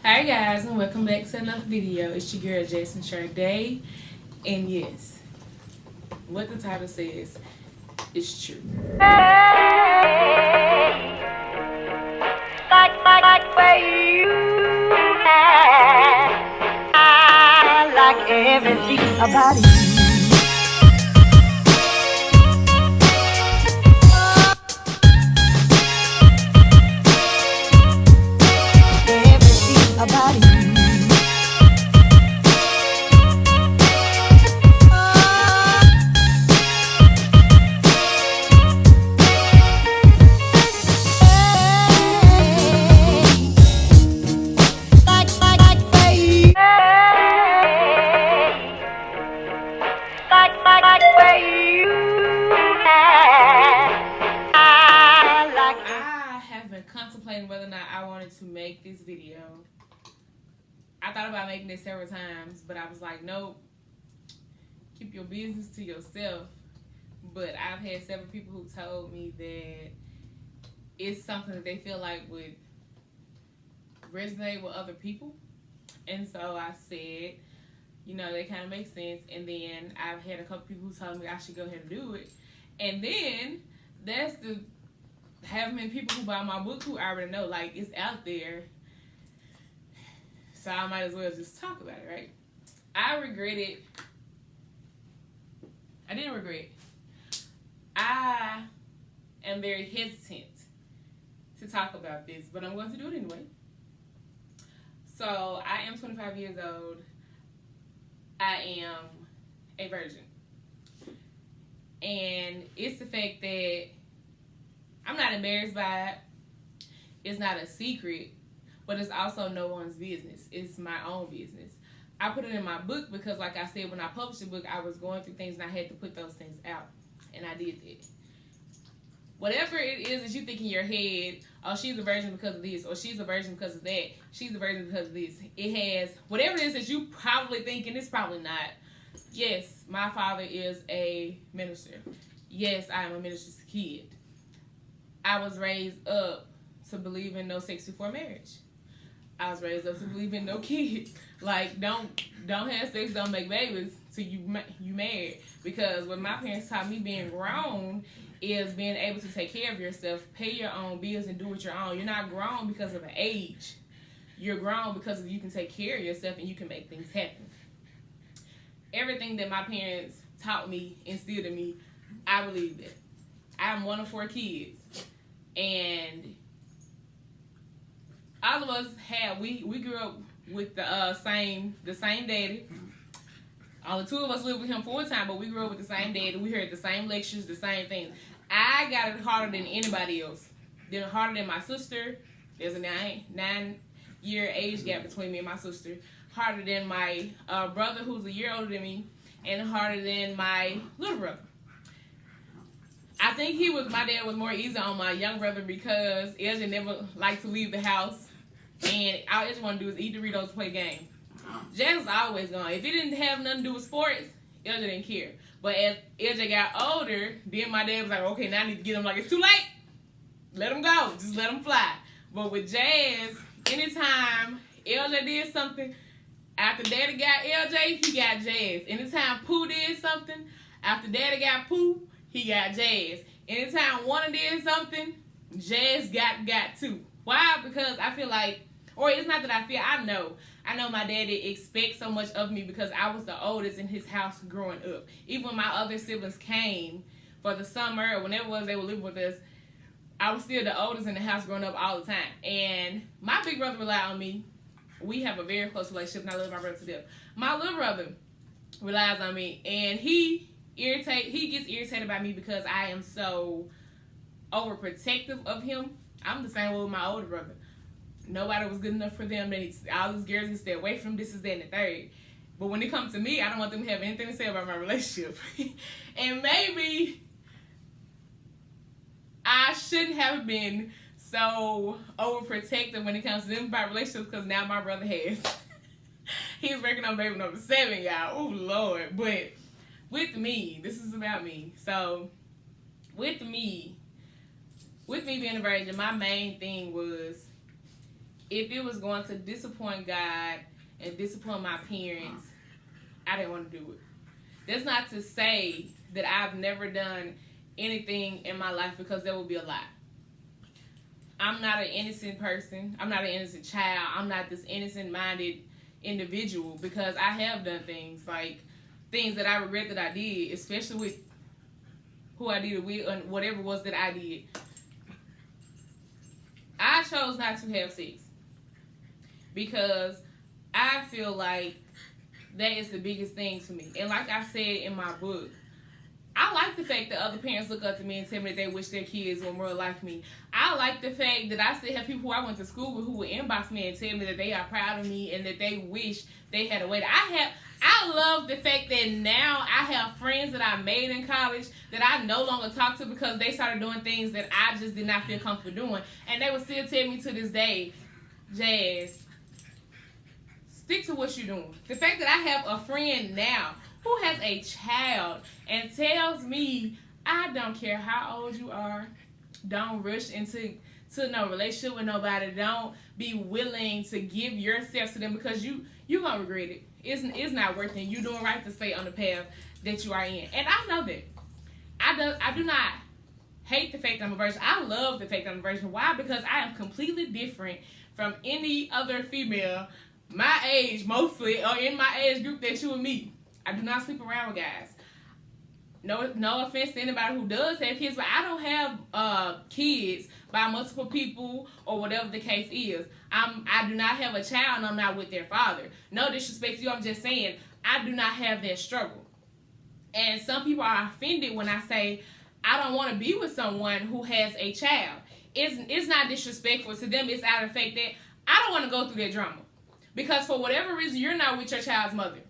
Hi guys, and welcome back to another video. It's your girl Jason Sharday, and yes, what the title says is true. Like where you at. I like everything about you. Everything about you. I have been contemplating whether or not I wanted to make this video. I thought about making this several times, but I was like, nope, keep your business to yourself. But I've had several people who told me that it's something that they feel like would resonate with other people. And so I said, they kind of make sense. And then I've had a couple people who told me I should go ahead and do it. And then that's the have many people who buy my book who I already know, like, it's out there. So I might as well just talk about it, right? I didn't regret. I am very hesitant to talk about this, but I'm going to do it anyway. So I am 25 years old. I am a virgin. And it's the fact that I'm not embarrassed by it. It's not a secret, but it's also no one's business. It's my own business. I put it in my book because, like I said, when I published the book, I was going through things and I had to put those things out. And I did that. Whatever it is that you think in your head, oh, she's a virgin because of this, or she's a virgin because of that, she's a virgin because of this. It has, whatever it is that you probably thinking, it's probably not. Yes, my father is a minister. Yes, I am a minister's kid. I was raised up to believe in no sex before marriage. I was raised up to believe in no kids. Like, don't have sex, don't make babies till you married. Because what my parents taught me being grown is being able to take care of yourself, pay your own bills, and do it your own. You're not grown because of an age. You're grown because you can take care of yourself and you can make things happen. Everything that my parents taught me, instilled in me, I believe it. I'm one of 4 kids. And all of us we grew up with the same daddy. Only 2 of us lived with him full time, but we grew up with the same daddy. We heard the same lectures, the same things. I got it harder than anybody else. Then harder than my sister. There's a 9-year age gap between me and my sister. Harder than my brother, who's a year older than me, and harder than my little brother. I think my dad was more easy on my young brother because Elja never liked to leave the house. And all Elja want to do is eat Doritos, play game. Jazz was always gone. If it didn't have nothing to do with sports, Elja didn't care. But as Elja got older, then my dad was like, okay, now I need to get him. Like, it's too late. Let him go. Just let him fly. But with Jazz, anytime Elja did something, after Daddy got LJ, he got Jazz. Anytime Pooh did something, after Daddy got Pooh, he got Jazz. Anytime Warner did something, Jazz got too. Why? Because I feel like, or it's not that I feel, I know my daddy expects so much of me because I was the oldest in his house growing up. Even when my other siblings came for the summer or whenever it was they would live with us, I was still the oldest in the house growing up all the time. And my big brother relied on me. We have a very close relationship, and I love my brother to death. My little brother relies on me, and he gets irritated by me because I am so overprotective of him. I'm the same way with my older brother. Nobody was good enough for them. All these girls need to stay away from this, that, and the third. But when it comes to me, I don't want them to have anything to say about my relationship. And maybe I shouldn't have been so overprotective when it comes to them about relationships because now my brother has. He's working on baby number 7, y'all. Oh, Lord. But with me, this is about me. So, with me being a virgin, my main thing was if it was going to disappoint God and disappoint my parents, I didn't want to do it. That's not to say that I've never done anything in my life, because that would be a lie. I'm not an innocent person. I'm not an innocent child. I'm not this innocent-minded individual, because I have done things that I regret that I did, especially with who I did it with and whatever it was that I did. I chose not to have sex because I feel like that is the biggest thing to me. And like I said in my book, I like the fact that other parents look up to me and tell me that they wish their kids were more like me. I like the fact that I still have people who I went to school with who would inbox me and tell me that they are proud of me and that they wish they had a way. I love the fact that now I have friends that I made in college that I no longer talk to because they started doing things that I just did not feel comfortable doing. And they would still tell me to this day, Jazz, stick to what you're doing. The fact that I have a friend now who has a child and tells me, I don't care how old you are, don't rush into no relationship with nobody. Don't be willing to give yourself to them because you're going to regret it. It's not worth it. You're doing right to stay on the path that you are in. And I know that. I do not hate the fact that I'm a virgin. I love the fact that I'm a virgin. Why? Because I am completely different from any other female my age, mostly, or in my age group that you would meet. I do not sleep around with guys. No offense to anybody who does have kids, but I don't have kids by multiple people or whatever the case is. I do not have a child and I'm not with their father. No disrespect to you, I'm just saying I do not have that struggle. And some people are offended when I say I don't want to be with someone who has a child. It's not disrespectful to them. It's out of the fact that I don't want to go through that drama. Because for whatever reason, you're not with your child's mother.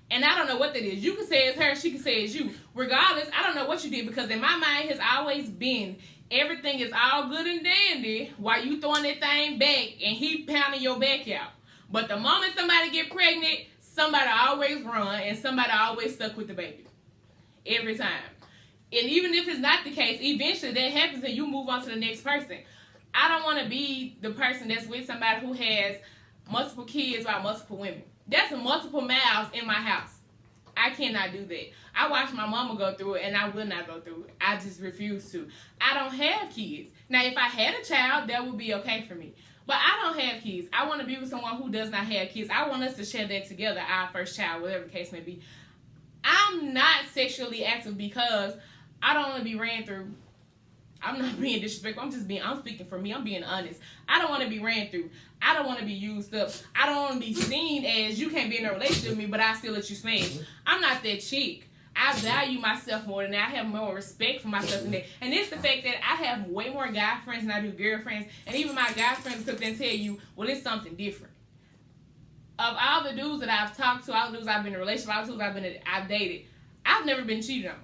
And I don't know what that is. You can say it's her, she can say it's you. Regardless, I don't know what you did, because in my mind has always been everything is all good and dandy while you throwing that thing back and he pounding your back out. But the moment somebody get pregnant, somebody always run and somebody always stuck with the baby. Every time. And even if it's not the case, eventually that happens and you move on to the next person. I don't want to be the person that's with somebody who has multiple kids by multiple women. That's multiple mouths in my house. I cannot do that. I watched my mama go through it, and I will not go through it. I just refuse to. I don't have kids. Now, if I had a child, that would be okay for me. But I don't have kids. I want to be with someone who does not have kids. I want us to share that together, our first child, whatever the case may be. I'm not sexually active because I don't want to be ran through. I'm not being disrespectful. I'm speaking for me. I'm being honest. I don't want to be ran through. I don't want to be used up. I don't want to be seen as you can't be in a relationship with me, but I still let you smash. I'm not that chick. I value myself more than that. I have more respect for myself than that. And it's the fact that I have way more guy friends than I do girlfriends. And even my guy friends could then tell you, well, it's something different. Of all the dudes that I've talked to, all the dudes I've been in a relationship, all the dudes I've dated, I've never been cheated on.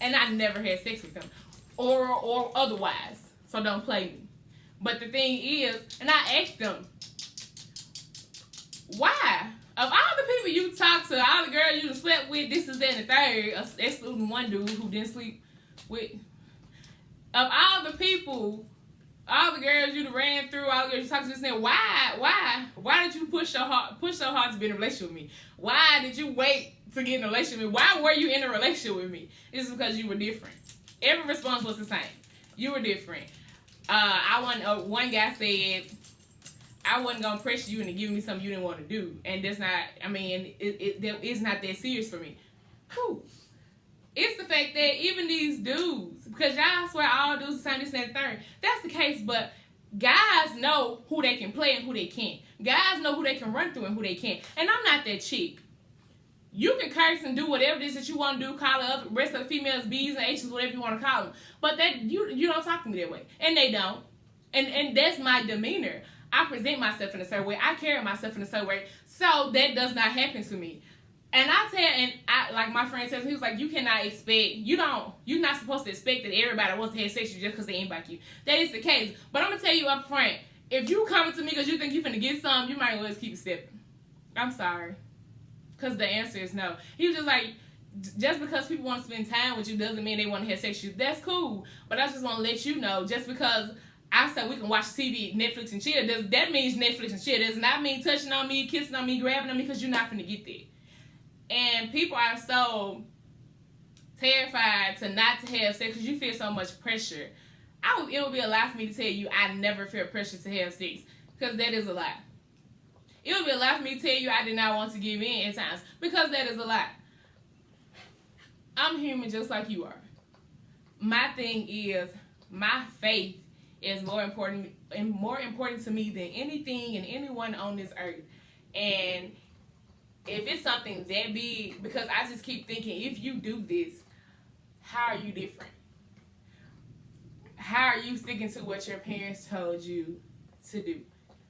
And I never had sex with them. Or otherwise. So don't play me. But the thing is, and I asked them, why? Of all the people you talk to, all the girls you slept with, this is that and the third, excluding one dude who didn't sleep with. Of all the people, all the girls you ran through, all the girls you talked to, this and that, why did you push so hard to be in a relationship with me? Why did you wait to get in a relationship with me? Why were you in a relationship with me? It's because you were different. Every response was the same. You were different. One guy said, I wasn't going to pressure you into giving me something you didn't want to do. And that's not, it's not that serious for me. Cool. It's the fact that even these dudes, because y'all swear all dudes the same, this and that, third. That's the case, but guys know who they can play and who they can't. Guys know who they can run through and who they can't. And I'm not that chick. You can curse and do whatever it is that you want to do, call the rest of the females B's and H's, whatever you want to call them. But that you don't talk to me that way. And they don't. And that's my demeanor. I present myself in a certain way. I carry myself in a certain way. So that does not happen to me. And like my friend says, he was like, you cannot expect, you're not supposed to expect that everybody wants to have sex with you just because they ain't like you. That is the case. But I'm going to tell you up front, if you coming to me because you think you're finna get some, you might as well just keep it stepping. I'm sorry. Because the answer is no. He was just like, just because people want to spend time with you doesn't mean they want to have sex with you. That's cool. But I just want to let you know, just because I said we can watch TV, Netflix and chill. That means Netflix and chill. Does not mean touching on me, kissing on me, grabbing on me, because you're not finna get there. And people are so terrified to not to have sex because you feel so much pressure. It would be a lie for me to tell you I never feel pressure to have sex, because that is a lie. It would be a lie for me to tell you I did not want to give in at times, because that is a lie. I'm human just like you are. My thing is, my faith is more important to me than anything and anyone on this earth. And if it's something that big, because I just keep thinking, if you do this, how are you different? How are you sticking to what your parents told you to do?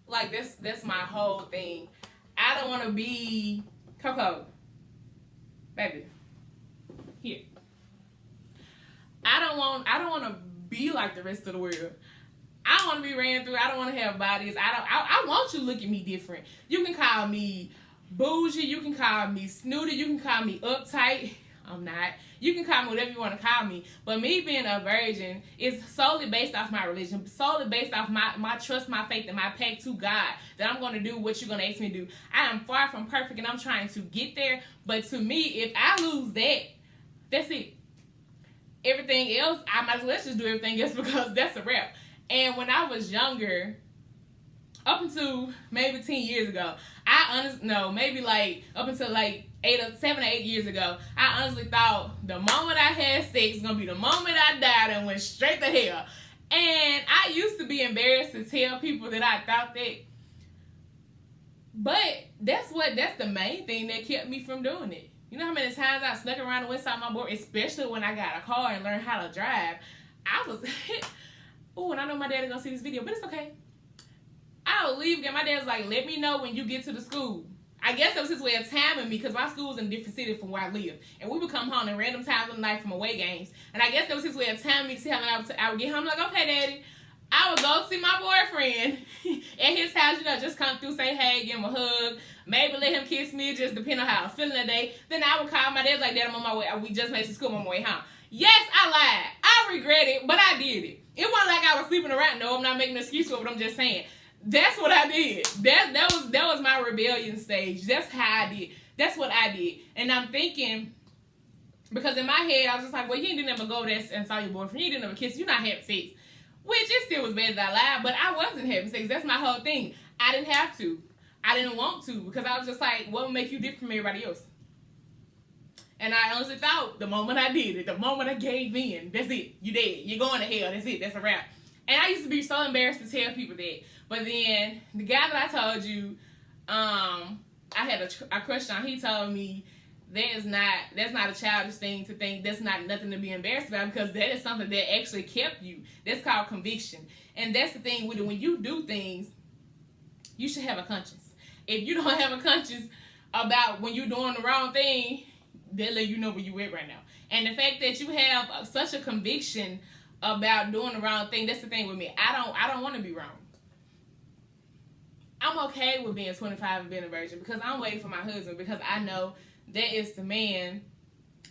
Like, that's my whole thing. I don't want to be Coco, baby. Here. I don't want to be like the rest of the world. I don't want to be ran through. I don't want to have bodies. I want you to look at me different. You can call me bougie. You can call me snooty. You can call me uptight. I'm not. You can call me whatever you want to call me. But me being a virgin is solely based off my religion, solely based off my trust, my faith, and my pact to God that I'm going to do what you're going to ask me to do. I am far from perfect, and I'm trying to get there. But to me, if I lose that, that's it. Everything else, let's just do everything else, because that's a wrap. And when I was younger, up until maybe 10 years ago, maybe like up until like 7 or 8 years ago, I honestly thought the moment I had sex was going to be the moment I died and went straight to hell. And I used to be embarrassed to tell people that I thought that. But that's the main thing that kept me from doing it. You know how many times I snuck around the west side of my board, especially when I got a car and learned how to drive. I was, oh, and I know my dad is going to see this video, but it's okay. I would leave, and my dad was like, let me know when you get to the school. I guess that was his way of timing me, because my school was in a different city from where I live. And we would come home in random times of the night from away games. And I guess that was his way of timing me to see how long I would get home. I'm like, okay, Daddy. I would go see my boyfriend at his house, just come through, say hey, give him a hug, maybe let him kiss me, just depend on how I was feeling that day. Then I would call my dad like, Dad, I'm on my way. We just made it to school, I'm on my way home. Yes, I lied. I regret it, but I did it. It wasn't like I was sleeping around. No, I'm not making an excuse for it, but I'm just saying. That's what I did. That was my rebellion stage. That's how I did. That's what I did. And I'm thinking, because in my head, I was just like, well, you didn't ever go there and saw your boyfriend. You didn't ever kiss. You're not having sex. Which it still was bad that I lied, but I wasn't having sex. That's my whole thing. I didn't have to. I didn't want to, because I was just like, what would make you different from everybody else? And I honestly thought the moment I did it, the moment I gave in, that's it. You dead. You're going to hell. That's it. That's a wrap. And I used to be so embarrassed to tell people that. But then the guy that I told you, I had a crush on, he told me that's not a childish thing to think. That's not nothing to be embarrassed about, because that is something that actually kept you. That's called conviction. And that's the thing with it. When you do things, you should have a conscience. If you don't have a conscience about when you're doing the wrong thing, they'll let you know where you at right now. And the fact that you have such a conviction about doing the wrong thing, that's the thing with me. I don't want to be wrong. I'm okay with being 25 and being a virgin, because I'm waiting for my husband, because I know that is the man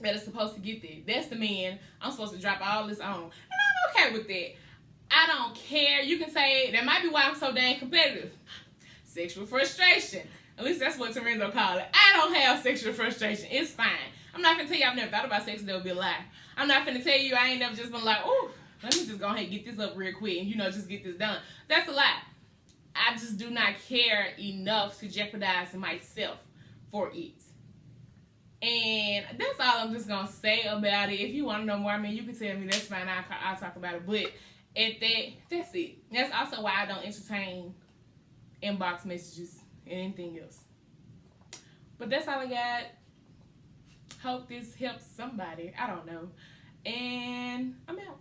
that is supposed to get there. That's the man I'm supposed to drop all this on. And I'm okay with that. I don't care. You can say, that might be why I'm so dang competitive. Sexual frustration. At least that's what Lorenzo called it. I don't have sexual frustration. It's fine. I'm not going to tell you I've never thought about sex. That would be a lie. I'm not going to tell you I ain't never just been like, oh, let me just go ahead and get this up real quick and, just get this done. That's a lie. I just do not care enough to jeopardize myself for it. And that's all I'm just going to say about it. If you want to know more, you can tell me. That's fine. I'll talk about it. But that's it. That's also why I don't entertain inbox messages and anything else. But that's all I got. Hope this helps somebody. I don't know. And I'm out.